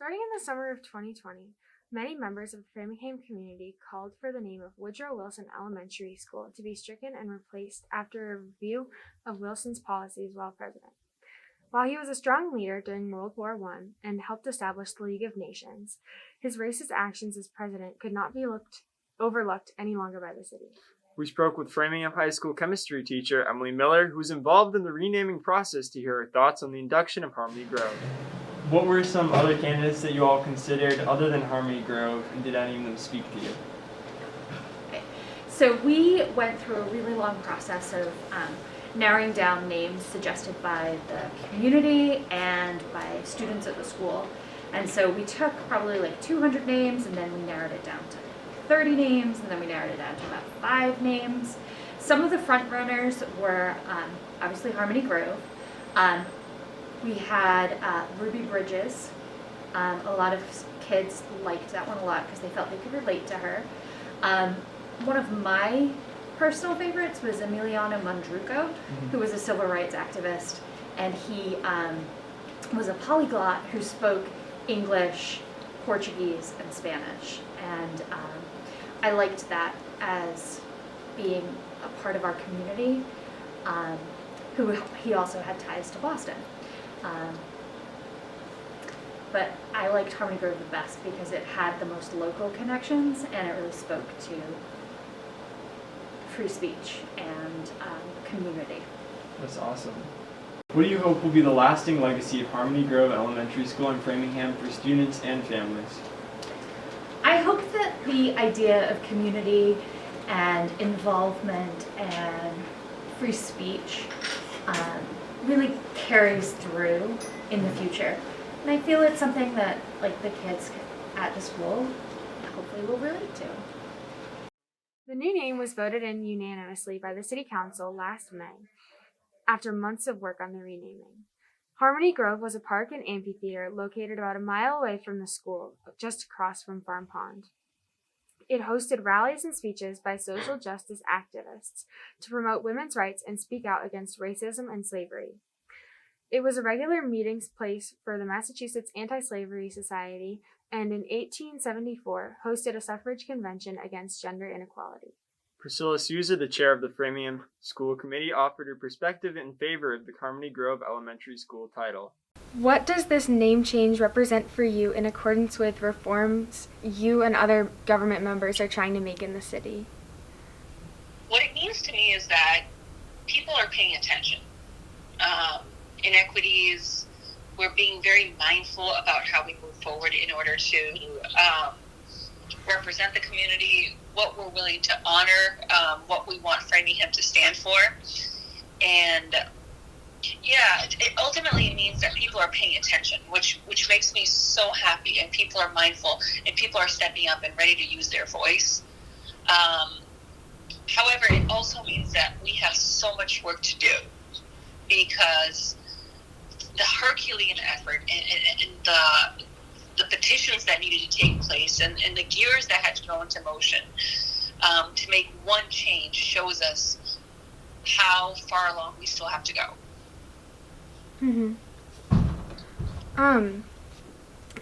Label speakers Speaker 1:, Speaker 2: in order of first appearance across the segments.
Speaker 1: Starting in the summer of 2020, many members of the Framingham community called for the name of Woodrow Wilson Elementary School to be stricken and replaced after a review of Wilson's policies while president. While he was a strong leader during World War I and helped establish the League of Nations, his racist actions as president could not be overlooked any longer by the city.
Speaker 2: We spoke with Framingham High School chemistry teacher Emily Miller, who was involved in the renaming process, to hear her thoughts on the induction of Harmony Grove. What were some other candidates that you all considered other than Harmony Grove, and did any of them speak to you?
Speaker 3: Okay. So we went through a really long process of narrowing down names suggested by the community and by students at the school. And so we took probably like 200 names, and then we narrowed it down to 30 names, and then we narrowed it down to about 5 names. Some of the front runners were obviously Harmony Grove. We had Ruby Bridges. A lot of kids liked that one a lot because they felt they could relate to her. One of my personal favorites was Emiliano Mondruco, who was a civil rights activist, and he was a polyglot who spoke English, Portuguese, and Spanish. And I liked that as being a part of our community. He also had ties to Boston. But I liked Harmony Grove the best because it had the most local connections, and it really spoke to free speech and community.
Speaker 2: That's awesome. What do you hope will be the lasting legacy of Harmony Grove Elementary School in Framingham for students and families?
Speaker 3: I hope that the idea of community and involvement and free speech really carries through in the future. And I feel it's something that like the kids at the school hopefully will relate to.
Speaker 1: The new name was voted in unanimously by the City Council last May, after months of work on the renaming. Harmony Grove was a park and amphitheater located about a mile away from the school, just across from Farm Pond. It hosted rallies and speeches by social justice activists to promote women's rights and speak out against racism and slavery. It was a regular meetings place for the Massachusetts Anti-Slavery Society, and in 1874 hosted a suffrage convention against gender inequality.
Speaker 2: Priscilla Souza, the chair of the Framingham School Committee, offered her perspective in favor of the Harmony Grove Elementary School title.
Speaker 1: What does this name change represent for you in accordance with reforms you and other government members are trying to make in the city?
Speaker 4: What it means to me is that people are paying attention. Inequities, we're being very mindful about how we move forward in order to represent the community, what we're willing to honor, what we want Framingham to stand for. And yeah, it ultimately means that people are paying attention, which makes me so happy, and people are mindful, and people are stepping up and ready to use their voice. However, it also means that we have so much work to do, because the Herculean effort and the petitions that needed to take place and the gears that had to go into motion to make one change shows us how far along we still have to go.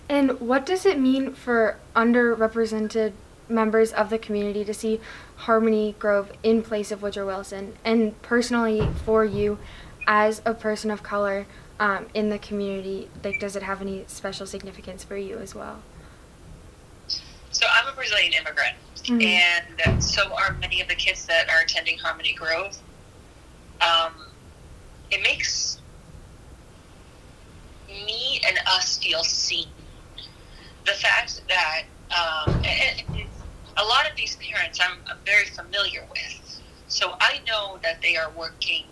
Speaker 1: And what does it mean for underrepresented members of the community to see Harmony Grove in place of Woodrow Wilson? And personally, for you, as a person of color in the community, like, does it have any special significance for you as well?
Speaker 4: So I'm a Brazilian immigrant, and so are many of the kids that are attending Harmony Grove. It makes me and us feel seen. The fact that and a lot of these parents I'm very familiar with, so I know that they are working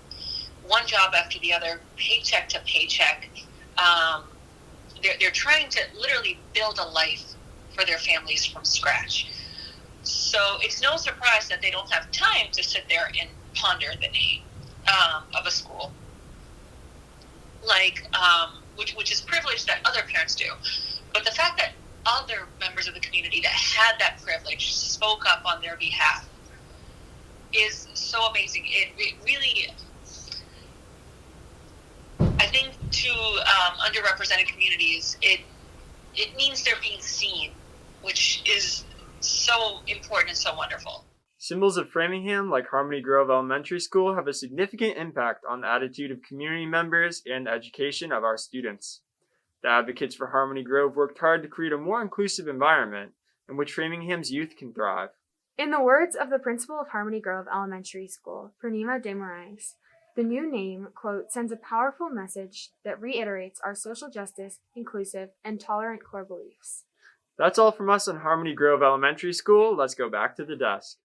Speaker 4: one job after the other, paycheck to paycheck. They're trying to literally build a life for their families from scratch. So it's no surprise that they don't have time to sit there and ponder the name of a school, like which is privilege that other parents do. But the fact that other members of the community that had that privilege spoke up on their behalf is so amazing. It really, I think, to underrepresented communities, it it means they're being seen, which is so important and so wonderful.
Speaker 2: Symbols of Framingham, like Harmony Grove Elementary School, have a significant impact on the attitude of community members and the education of our students. The advocates for Harmony Grove worked hard to create a more inclusive environment in which Framingham's youth can thrive.
Speaker 1: In the words of the principal of Harmony Grove Elementary School, Purnima De Moraes, the new name, quote, sends a powerful message that reiterates our social justice, inclusive, and tolerant core beliefs.
Speaker 2: That's all from us on Harmony Grove Elementary School. Let's go back to the desk.